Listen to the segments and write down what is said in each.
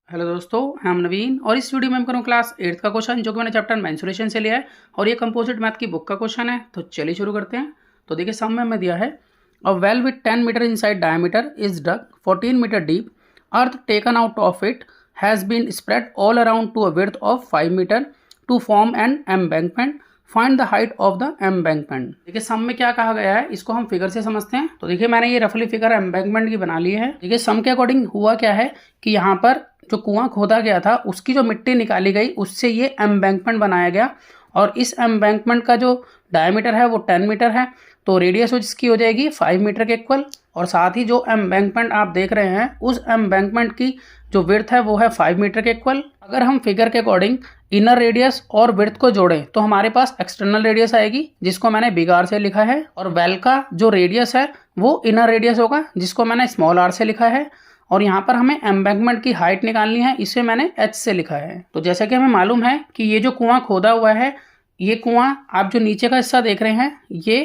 Hello दोस्तों, हम नवीन और इस वीडियो में हम करूँ क्लास 8th का क्वेश्चन जो कि मैंने चैप्टर मेंसुरेशन से लिया है और ये कंपोजिट मैथ की बुक का क्वेश्चन है। तो चलिए शुरू करते हैं। तो देखिए सम में हमें दिया है a well with 10 metre inside diameter is dug 14 metre deep, earth taken out of it has been spread all around to a width of 5 metre to form an embankment, find the height of the embankment. देखिए सम में क्या कहा गया है इसको हम figure से समझते हैं। तो देखिए मैंने ये रफली फिगर एम्बैंकमेंट की बना ली है। देखिए सम के अकॉर्डिंग हुआ क्या है कि यहाँ पर जो कुआं खोदा गया था उसकी जो मिट्टी निकाली गई उससे ये एम्बैंकमेंट बनाया गया और इस एम्बैंकमेंट का जो डायमीटर है वो 10 मीटर है। तो रेडियस इसकी हो जाएगी 5 मीटर के इक्वल और साथ ही जो एम्बैंकमेंट आप देख रहे हैं उस एम्बैंकमेंट की जो विड्थ है वो है 5 मीटर के इक्वल। अगर हम फिगर के अकॉर्डिंग इनर रेडियस और विड्थ को जोड़ें तो हमारे पास एक्सटर्नल रेडियस आएगी जिसको मैंने बिग आर से लिखा है, और वेल का जो रेडियस है वो इनर रेडियस होगा जिसको मैंने स्मॉल आर से लिखा है। और यहाँ पर हमें एम्बैंकमेंट की हाइट निकालनी है, इसे मैंने एच से लिखा है। तो जैसा कि हमें मालूम है कि ये जो कुआं खोदा हुआ है, ये कुआं आप जो नीचे का हिस्सा देख रहे हैं ये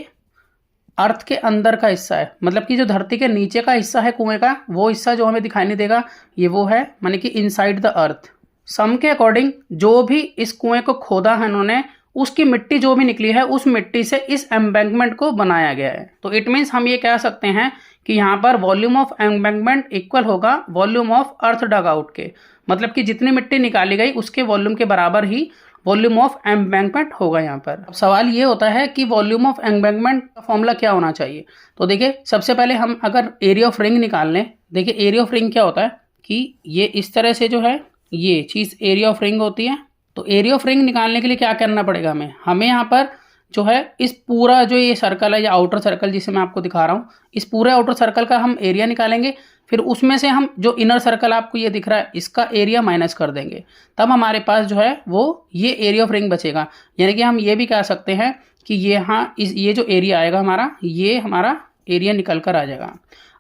अर्थ के अंदर का हिस्सा है, मतलब कि जो धरती के नीचे का हिस्सा है कुएं का वो हिस्सा जो हमें दिखाई नहीं देगा ये वो है माने कि इनसाइड द अर्थ। सम के अकॉर्डिंग जो भी इस कुएं को खोदा है उन्होंने उसकी मिट्टी जो भी निकली है उस मिट्टी से इस एम्बैंकमेंट को बनाया गया है। तो इट मीन्स हम ये कह सकते हैं कि यहाँ पर वॉल्यूम ऑफ एम्बैंकमेंट इक्वल होगा volume of earth dug out के, मतलब कि जितनी मिट्टी निकाली गई उसके वॉल्यूम के बराबर ही वॉल्यूम ऑफ एम्बैंकमेंट होगा यहाँ पर। अब सवाल ये होता है कि वॉल्यूम ऑफ एम्बैंकमेंट का फॉर्मूला क्या होना चाहिए। तो देखिए सबसे पहले हम अगर एरिया ऑफ रिंग निकाल लें, देखिए एरिया ऑफ रिंग क्या होता है कि ये इस तरह से जो है ये चीज़ एरिया ऑफ रिंग होती है। तो एरिया ऑफ रिंग निकालने के लिए क्या करना पड़ेगा हमें यहाँ पर जो है इस पूरा जो ये सर्कल है या आउटर सर्कल जिसे मैं आपको दिखा रहा हूँ इस पूरे आउटर सर्कल का हम एरिया निकालेंगे, फिर उसमें से हम जो इनर सर्कल आपको ये दिख रहा है इसका एरिया माइनस कर देंगे, तब हमारे पास जो है वो ये एरिया ऑफ रिंग बचेगा। यानी कि हम ये भी कह सकते हैं कि ये यहाँ ये जो एरिया आएगा हमारा ये हमारा एरिया निकल कर आ जाएगा।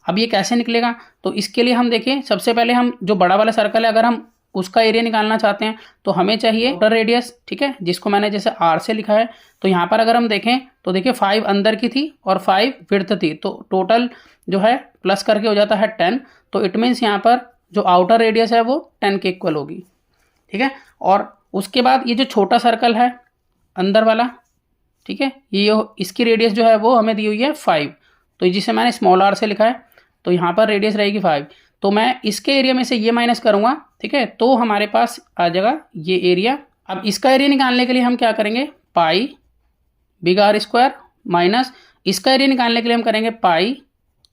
अब ये कैसे निकलेगा तो इसके लिए हम देखें सबसे पहले हम जो बड़ा वाला सर्कल है अगर हम उसका एरिया निकालना चाहते हैं तो हमें चाहिए आउटर रेडियस, ठीक है, जिसको मैंने जैसे आर से लिखा है। तो यहाँ पर अगर हम देखें तो देखिए 5 अंदर की थी और 5 विड्थ थी, तो टोटल जो है प्लस करके हो जाता है 10। तो इट मीन्स यहाँ पर जो आउटर रेडियस है वो 10 के इक्वल होगी, ठीक है। और उसके बाद ये जो छोटा सर्कल है अंदर वाला, ठीक है, ये इसकी रेडियस जो है वो हमें दी हुई है 5, तो जिसे मैंने स्मॉल आर से लिखा है। तो यहाँ पर रेडियस रहेगी 5, तो मैं इसके एरिया में से ये माइनस करूँगा, ठीक है, तो हमारे पास आ जाएगा ये एरिया। अब इसका एरिया निकालने के लिए हम क्या करेंगे pi big r square minus इसका एरिया निकालने के लिए हम करेंगे पाई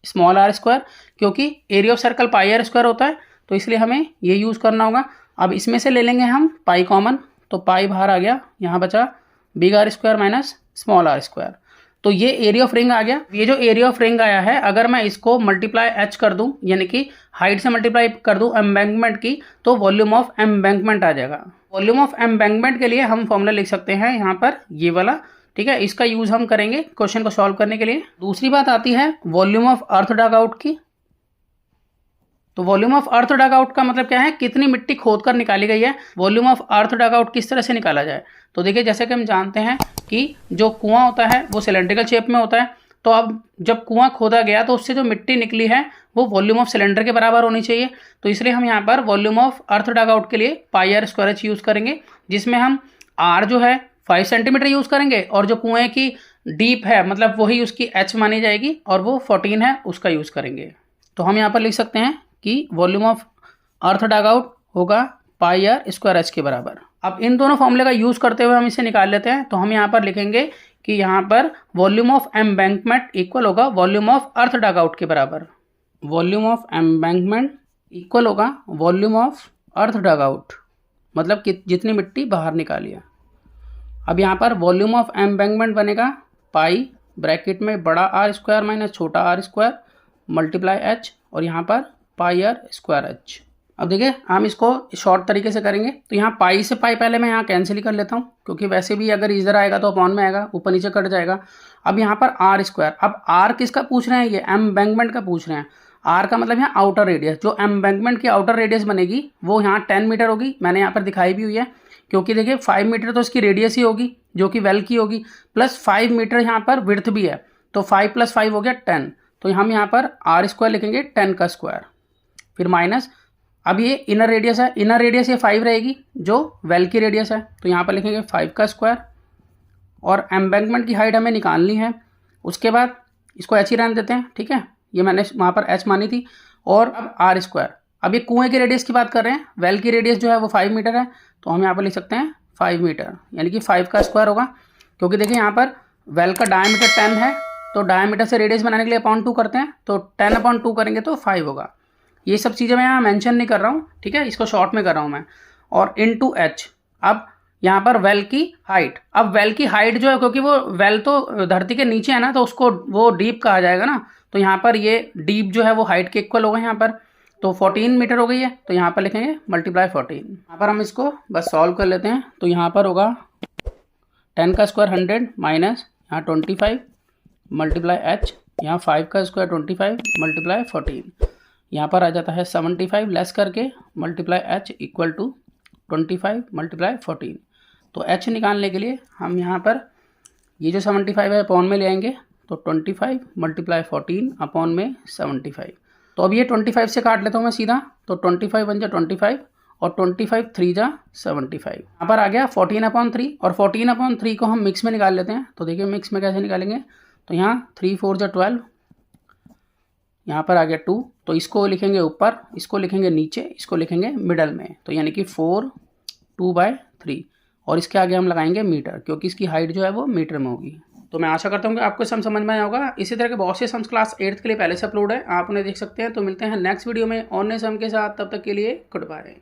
स्मॉल आर स्क्वायर, क्योंकि area of circle pi r square होता है तो इसलिए हमें ये यूज़ करना होगा। अब इसमें से ले लेंगे हम पाई कॉमन, तो पाई बाहर आ गया, यहाँ बचा big r square minus small r square. तो ये एरिया ऑफ रिंग आ गया। ये जो एरिया ऑफ रिंग आया है अगर मैं इसको मल्टीप्लाई एच कर दूं यानी कि हाइट से मल्टीप्लाई कर दूं एम्बैंकमेंट की, तो वॉल्यूम ऑफ एम्बैंकमेंट आ जाएगा। वॉल्यूम ऑफ एम्बैंकमेंट के लिए हम फॉर्मूला लिख सकते हैं यहाँ पर ये वाला, ठीक है, इसका यूज हम करेंगे क्वेश्चन को सॉल्व करने के लिए। दूसरी बात आती है volume of earth dug out की। तो volume of earth dug out का मतलब क्या है, कितनी मिट्टी खोद कर निकाली गई है। Volume of earth dug out किस तरह से निकाला जाए, तो देखिए जैसे कि हम जानते हैं कि जो कुआं होता है वो सिलेंड्रिकल शेप में होता है। तो अब जब कुआं खोदा गया तो उससे जो मिट्टी निकली है वो वॉल्यूम ऑफ सिलेंडर के बराबर होनी चाहिए। तो इसलिए हम यहाँ पर volume of earth dug out के लिए pi r square h use करेंगे, जिसमें हम आर जो है 5 सेंटीमीटर यूज़ करेंगे और जो कुएँ की डीप है मतलब वही उसकी एच मानी जाएगी और वो 14 है उसका यूज़ करेंगे। तो हम यहाँ पर लिख सकते हैं कि volume of earth dug out होगा पाई आर स्क्वायर एच के बराबर। अब इन दोनों फॉर्मूले का यूज़ करते हुए हम इसे निकाल लेते हैं। तो हम यहाँ पर लिखेंगे कि यहाँ पर वॉल्यूम ऑफ एम्बैंकमेंट इक्वल होगा volume of earth dug out के बराबर। वॉल्यूम ऑफ एम्बैंकमेंट इक्वल होगा volume of earth dug out, मतलब कि जितनी मिट्टी बाहर निकाली है। अब यहाँ पर वॉल्यूम ऑफ एम्बैंकमेंट बनेगा पाई ब्रैकेट में बड़ा आर स्क्वायर माइनस छोटा आर स्क्वायर मल्टीप्लाई एच और यहाँ पर पाई आर स्क्वायर एच। अब देखिए हम इसको शॉर्ट तरीके से करेंगे। तो यहाँ पाई से पाई पहले मैं यहाँ कैंसिल ही कर लेता हूँ, क्योंकि वैसे भी अगर इधर आएगा तो अपॉन में आएगा, ऊपर नीचे कट जाएगा। अब यहाँ पर आर स्क्वायर, अब आर किसका पूछ रहे हैं, ये एम्बैंकमेंट का पूछ रहे हैं। आर का मतलब यहाँ आउटर रेडियस, जो एम्बैंकमेंट की आउटर रेडियस बनेगी वो यहाँ 10 मीटर होगी, मैंने यहाँ पर दिखाई भी हुई है, क्योंकि देखिए 5 मीटर तो इसकी रेडियस ही होगी जो कि वेल की होगी, प्लस 5 मीटर यहाँ पर विड्थ भी है, तो 5 + 5 हो गया 10। तो हम यहाँ पर आर स्क्वायर लिखेंगे 10 का स्क्वायर, फिर माइनस अब ये इनर रेडियस है, इनर रेडियस ये 5 रहेगी जो वेल की रेडियस है, तो यहाँ पर लिखेंगे 5 का स्क्वायर। और एम्बैंकमेंट की हाइट हमें निकालनी है, उसके बाद इसको एच ही रहने देते हैं, ठीक है, ये मैंने वहाँ पर एच मानी थी। और अब आर स्क्वायर, अब ये कुएँ की रेडियस की बात कर रहे हैं, वेल की रेडियस जो है वो 5 मीटर है, तो हम यहाँ पर लिख सकते हैं 5 मीटर, यानी कि 5 का स्क्वायर होगा। क्योंकि देखिए यहाँ पर वेल का डायमीटर 10 है, तो डायमीटर से रेडियस बनाने के लिए अपॉन 2 करते हैं, तो 10/2 करेंगे तो 5 होगा। ये सब चीज़ें मैं यहाँ मेंशन नहीं कर रहा हूँ, ठीक है, इसको शॉर्ट में कर रहा हूँ मैं। और इनटू एच, अब यहाँ पर वेल की हाइट, अब वेल की हाइट जो है, क्योंकि वो वेल तो धरती के नीचे है ना, तो उसको वो डीप कहा जाएगा ना, तो यहाँ पर ये डीप जो है वो हाइट के इक्वल होगा यहाँ पर, तो 14 मीटर हो गई है, तो यहाँ पर लिखेंगे मल्टीप्लाई 14। यहाँ पर हम इसको बस सॉल्व कर लेते हैं, तो यहाँ पर होगा 10 का स्क्वायर 100 माइनस यहाँ 25 मल्टीप्लाई एच, यहाँ 5 का स्क्वायर 25 मल्टीप्लाई 14, यहाँ पर आ जाता है 75 लेस करके multiply h equal to 25 multiply 14। तो एच निकालने के लिए हम यहाँ पर ये जो 75 है अपॉन में ले आएंगे, तो 25 मल्टीप्लाई 14 अपॉन में 75। तो अब ये 25 से काट लेता हूँ मैं सीधा, तो 25 बन जाए 25 और 25 3 जा 75। यहाँ पर आ गया 14/3 और 14/3 को हम मिक्स में निकाल लेते हैं। तो देखिए मिक्स में कैसे निकालेंगे, तो यहाँ 3 4 जा 12, यहाँ पर आ गया 2, तो इसको लिखेंगे ऊपर, इसको लिखेंगे नीचे, इसको लिखेंगे मिडल में, तो यानी कि 4 2/3 और इसके आगे हम लगाएंगे मीटर, क्योंकि इसकी हाइट जो है वो मीटर में होगी। तो मैं आशा करता हूँ कि आपको सम समझ में आया होगा। इसी तरह के बहुत से सम्स क्लास 8th के लिए पहले से अपलोड है, आप उन्हें देख सकते हैं। तो मिलते हैं नेक्स्ट वीडियो में और नए सम के साथ, तब तक के लिए गुड बाय।